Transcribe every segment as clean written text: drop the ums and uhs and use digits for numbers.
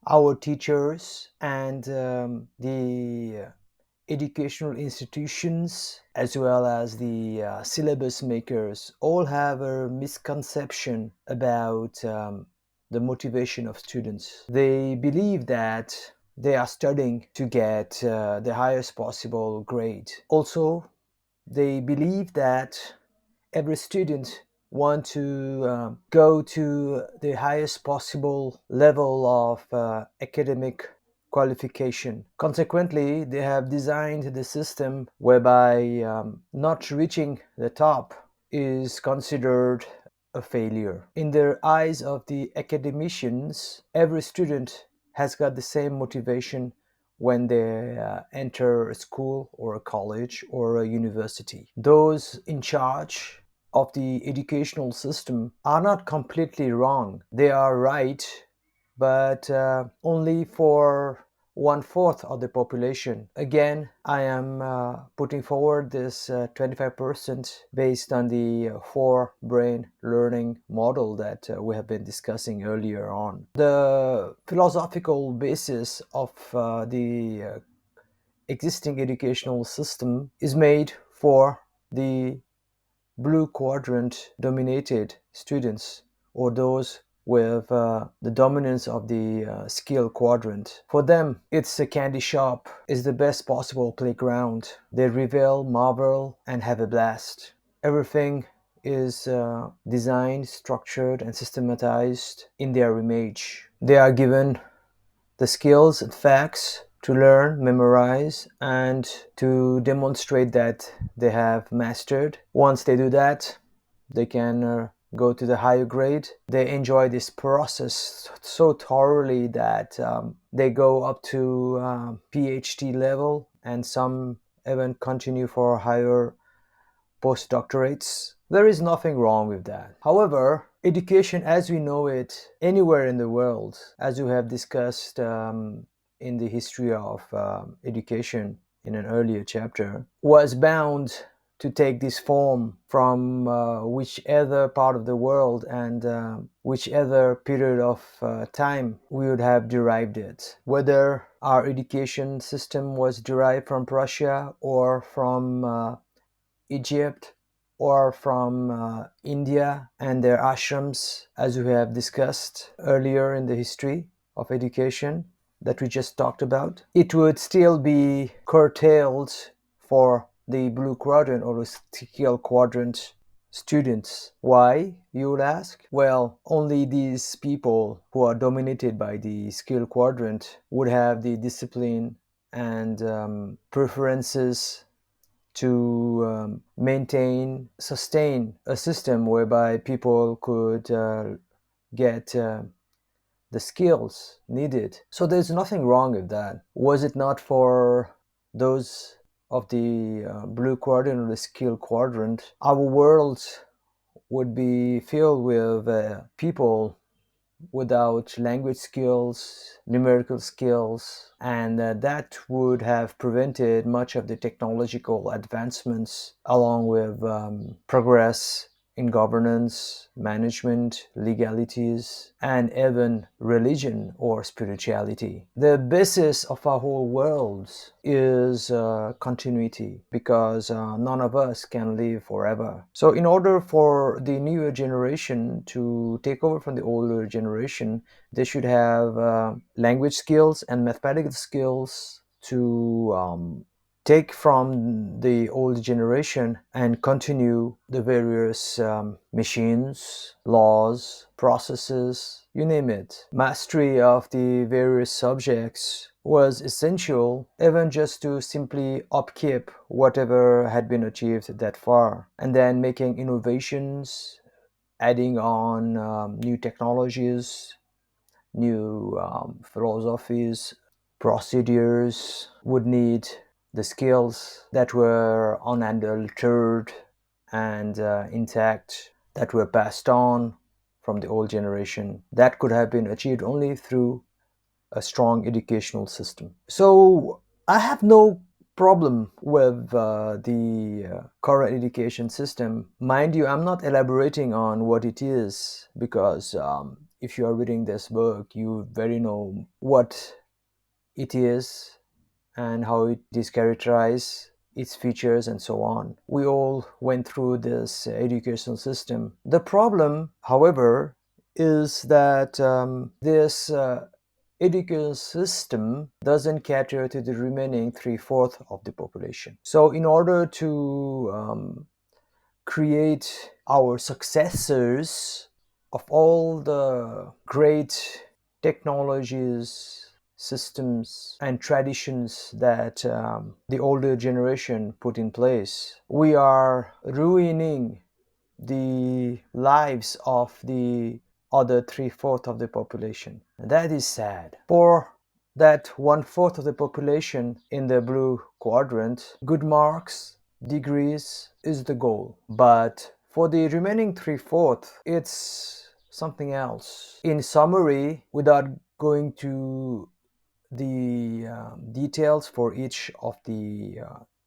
Our teachers and the educational institutions, as well as the syllabus makers, all have a misconception about the motivation of students. They believe that they are studying to get the highest possible grade. Also, they believe that every student want to go to the highest possible level of academic qualification. Consequently, they have designed the system whereby not reaching the top is considered a failure. In the eyes of the academicians, every student has got the same motivation when they enter a school or a college or a university. Those in charge of the educational system are not completely wrong. They are right, but only for one fourth of the population. Again, I am putting forward this 25% based on the four brain learning model that we have been discussing earlier on. The philosophical basis of the existing educational system is made for the blue quadrant dominated students, or those with the dominance of the skill quadrant. For them, it's a candy shop, is the best possible playground. They revel, marvel, and have a blast. Everything is designed, structured, and systematized in their image. They are given the skills and facts to learn, memorize, and to demonstrate that they have mastered. Once they do that, they can go to the higher grade. They enjoy this process so thoroughly that they go up to PhD level, and some even continue for higher postdoctorates. There is nothing wrong with that. However, education as we know it anywhere in the world, as we have discussed in the history of education in an earlier chapter, was bound to take this form from whichever part of the world and whichever period of time we would have derived it. Whether our education system was derived from Prussia or from Egypt or from India and their ashrams, as we have discussed earlier in the history of education that we just talked about, it would still be curtailed for the blue quadrant or the skill quadrant students. Why, you would ask? Well, only these people who are dominated by the skill quadrant would have the discipline and preferences to sustain a system whereby people could get the skills needed. So there's nothing wrong with that. Was it not for those of the blue quadrant or the skill quadrant, our world would be filled with people without language skills, numerical skills, and that would have prevented much of the technological advancements along with progress in governance, management, legalities, and even religion or spirituality. The basis of our whole world is continuity because none of us can live forever. So, in order for the newer generation to take over from the older generation, they should have language skills and mathematical skills to take from the old generation and continue the various machines, laws, processes, you name it. Mastery of the various subjects was essential, even just to simply upkeep whatever had been achieved that far, and then making innovations, adding on new technologies, new philosophies, procedures would need the skills that were unadulterated and intact, that were passed on from the old generation. That could have been achieved only through a strong educational system. So I have no problem with the current education system. Mind you, I'm not elaborating on what it is because if you are reading this book, you very know what it is and how it is characterized, its features, and so on. We all went through this educational system. The problem, however, is that this educational system doesn't cater to the remaining three-fourths of the population. So, in order to create our successors of all the great technologies, systems, and traditions that the older generation put in place, we are ruining the lives of the other three-fourths of the population. And that is sad. For that one-fourth of the population in the blue quadrant, good marks, degrees is the goal. But for the remaining three-fourths, it's something else. In summary, without going to the details for each of the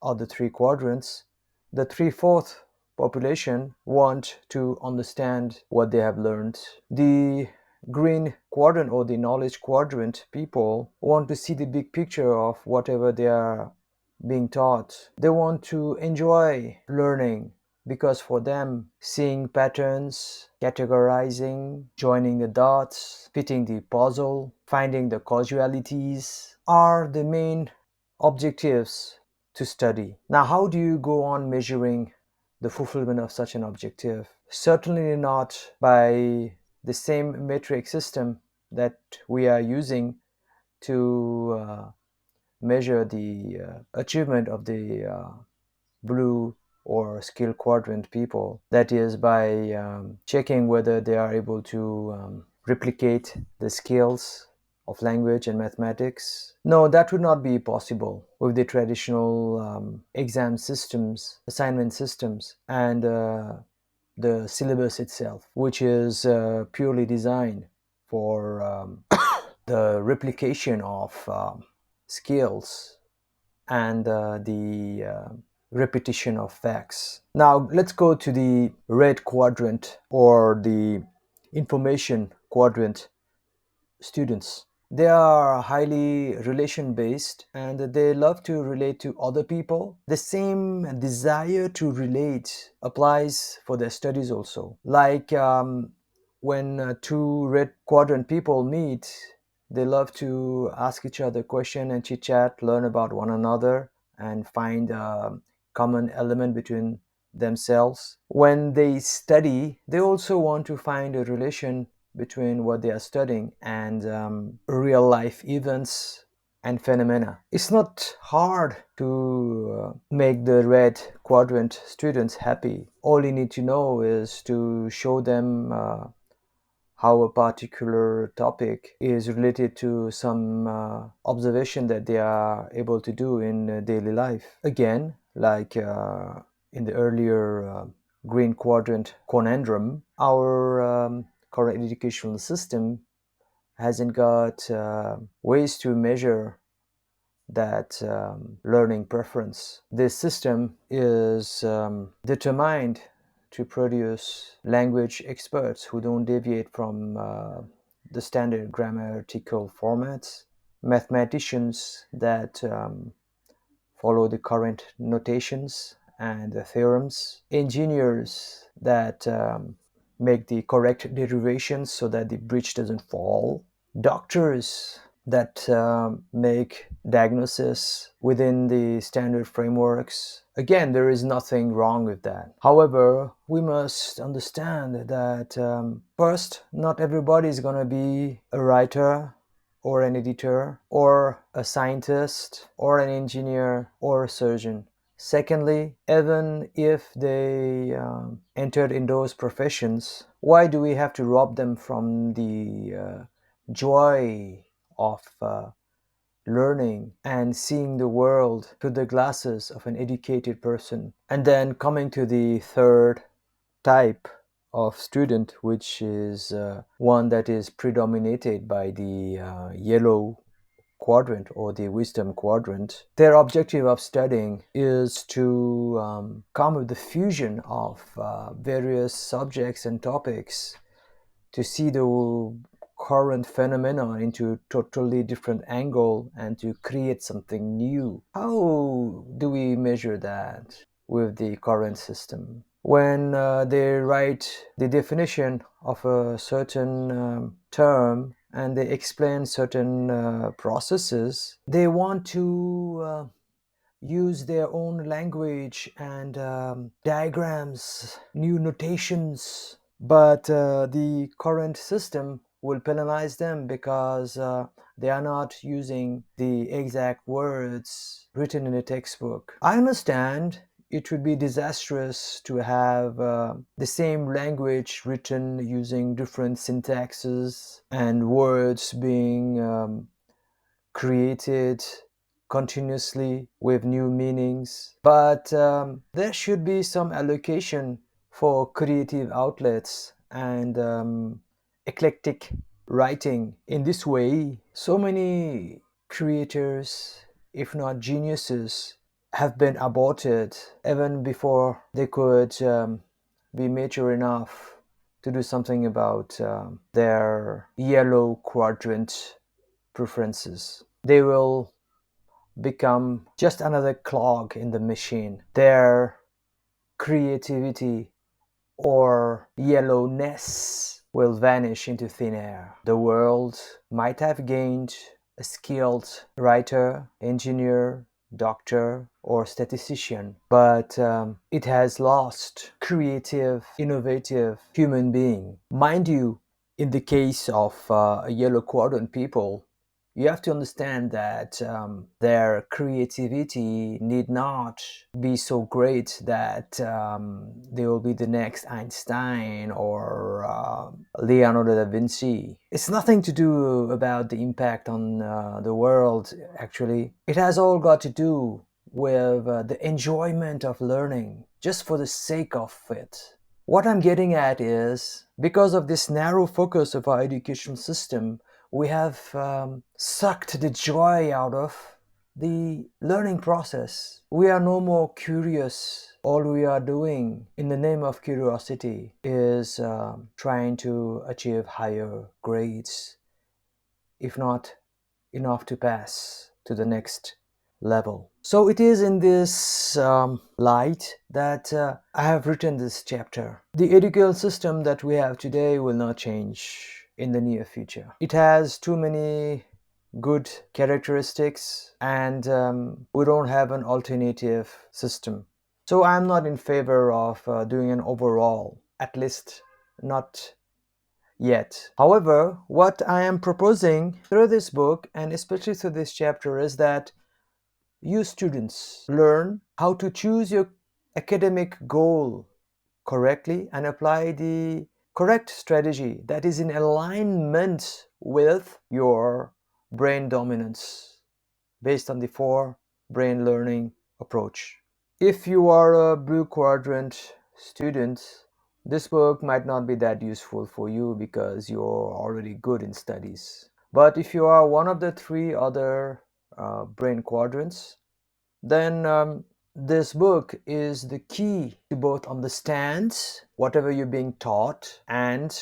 other three quadrants, the three-fourths population want to understand what they have learned. The green quadrant or the knowledge quadrant people want to see the big picture of whatever they are being taught. They want to enjoy learning because for them, seeing patterns, categorizing, joining the dots, fitting the puzzle, finding the causality are the main objectives to study. Now, how do you go on measuring the fulfillment of such an objective? Certainly not by the same metric system that we are using to measure the achievement of the blue or skill quadrant people. That is by checking whether they are able to replicate the skills of language and mathematics. No, that would not be possible with the traditional exam systems, assignment systems, and the syllabus itself, which is purely designed for the replication of skills and the repetition of facts. Now let's go to the red quadrant or the information quadrant students. They are highly relation based and they love to relate to other people. The same desire to relate applies for their studies also. Like when two red quadrant people meet, they love to ask each other questions and chit chat, learn about one another, and find a common element between themselves. When they study, they also want to find a relation between what they are studying and real life events and phenomena. It's not hard to make the red quadrant students happy. All you need to know is to show them how a particular topic is related to some observation that they are able to do in daily life. Again, like in the earlier green quadrant conundrum, our current educational system hasn't got ways to measure that learning preference. This system is determined to produce language experts who don't deviate from the standard grammatical formats, mathematicians that follow the current notations and the theorems, engineers that make the correct derivations so that the bridge doesn't fall, doctors that make diagnosis within the standard frameworks. Again, there is nothing wrong with that. However, we must understand that first, not everybody is going to be a writer or an editor or a scientist or an engineer or a surgeon. Secondly, even if they entered in those professions, why do we have to rob them from the joy of learning and seeing the world through the glasses of an educated person? And then coming to the third type of student, which is one that is predominated by the yellow quadrant or the wisdom quadrant. Their objective of studying is to come with the fusion of various subjects and topics to see the current phenomenon into a totally different angle and to create something new. How do we measure that with the current system? When they write the definition of a certain term and they explain certain processes, they want to use their own language and diagrams, new notations. But the current system will penalize them because they are not using the exact words written in a textbook. I understand it would be disastrous to have the same language written using different syntaxes and words being created continuously with new meanings. But there should be some allocation for creative outlets and eclectic writing. In this way, so many creators, if not geniuses, have been aborted even before they could be mature enough to do something about their yellow quadrant preferences. They will become just another clog in the machine. Their creativity or yellowness will vanish into thin air. The world might have gained a skilled writer, engineer, doctor, or statistician, but it has lost creative, innovative human being. Mind you, in the case of yellow quadrant people, you have to understand that their creativity need not be so great that they will be the next Einstein or Leonardo da Vinci. It's nothing to do about the impact on the world, actually. It has all got to do with the enjoyment of learning just for the sake of it. What I'm getting at is, because of this narrow focus of our education system, we have sucked the joy out of the learning process. We are no more curious. All we are doing in the name of curiosity is trying to achieve higher grades, if not enough to pass to the next level. So it is in this light that I have written this chapter. The educational system that we have today will not change in the near future. It has too many good characteristics, and we don't have an alternative system. So I'm not in favor of doing an overall, at least not yet. However, what I am proposing through this book, and especially through this chapter, is that you students learn how to choose your academic goal correctly and apply the correct strategy that is in alignment with your brain dominance based on the four brain learning approach. If you are a blue quadrant student, this book might not be that useful for you because you're already good in studies. But if you are one of the three other brain quadrants, then this book is the key to both understand whatever you're being taught and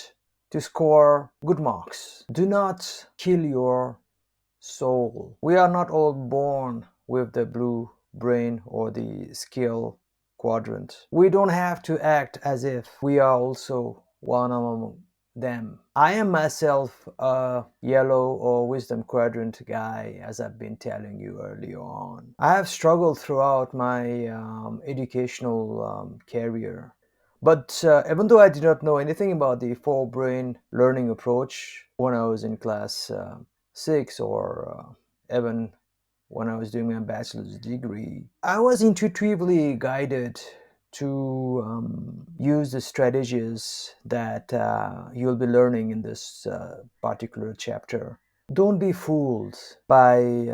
to score good marks. Do not kill your soul. We are not all born with the blue brain or the skill quadrant. We don't have to act as if we are also one among them. I am myself a yellow or wisdom quadrant guy, as I've been telling you earlier on. I have struggled throughout my educational career. But even though I did not know anything about the four brain learning approach when I was in class 6 or even when I was doing my bachelor's degree, I was intuitively guided to use the strategies that you'll be learning in this particular chapter. Don't be fooled by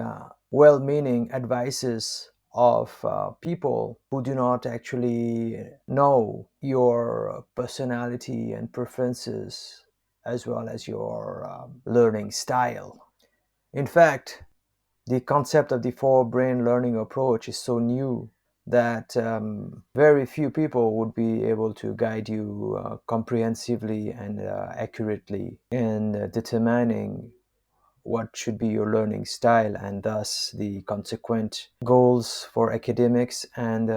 well-meaning advices of people who do not actually know your personality and preferences as well as your learning style. In fact, the concept of the four brain learning approach is so new that very few people would be able to guide you comprehensively and accurately in determining what should be your learning style and thus the consequent goals for academics and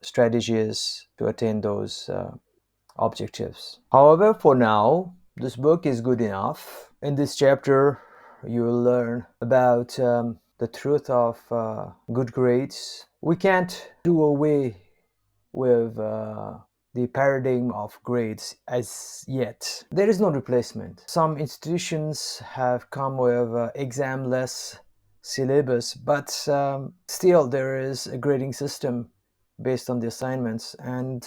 strategies to attain those objectives. However, for now, this book is good enough. In this chapter, you will learn about the truth of good grades. We can't do away with the paradigm of grades as yet. There is no replacement. Some institutions have come with exam-less syllabus, but still there is a grading system based on the assignments, and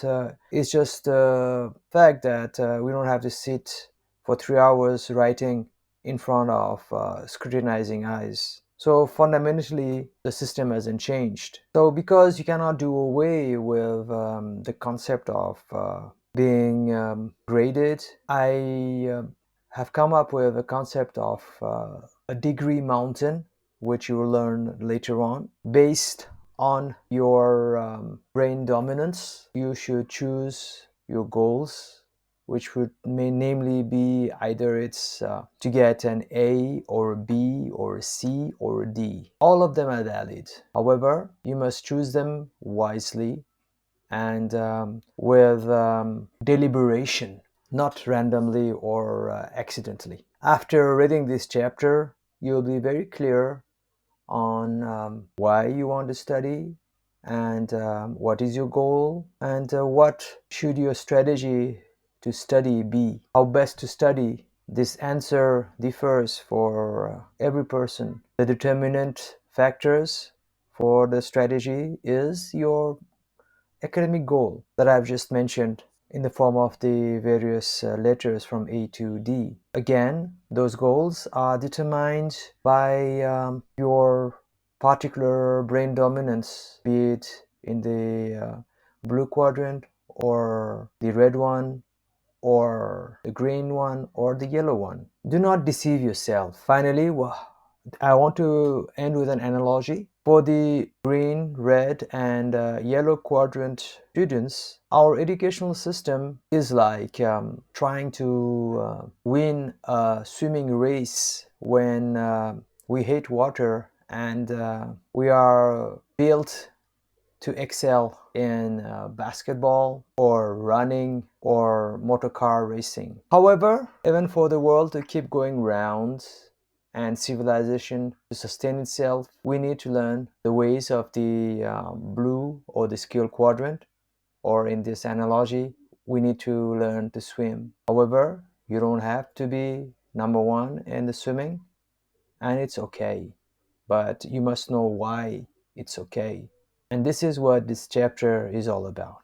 it's just the fact that we don't have to sit for 3 hours writing in front of scrutinizing eyes. So fundamentally, the system hasn't changed. So because you cannot do away with the concept of being graded, I have come up with a concept of a degree mountain, which you will learn later on. Based on your brain dominance, you should choose your goals, which would namely be either it's to get an A or a B or a C or a D. All of them are valid. However, you must choose them wisely and with deliberation, not randomly or accidentally. After reading this chapter, you'll be very clear on why you want to study and what is your goal and what should your strategy to study be, how best to study. This answer differs for every person. The determinant factors for the strategy is your academic goal that I've just mentioned in the form of the various letters from A to D. Again, those goals are determined by your particular brain dominance, be it in the blue quadrant or the red one or the green one or the yellow one. Do not deceive yourself. Finally, I want to end with an analogy. For the green, red, and yellow quadrant students, our educational system is like trying to win a swimming race when we hate water and we are built to excel in basketball or running or motor car racing. However, even for the world to keep going round and civilization to sustain itself, we need to learn the ways of the blue or the skill quadrant, or in this analogy, we need to learn to swim. However, you don't have to be number one in the swimming, and it's okay. But you must know why it's okay. And this is what this chapter is all about.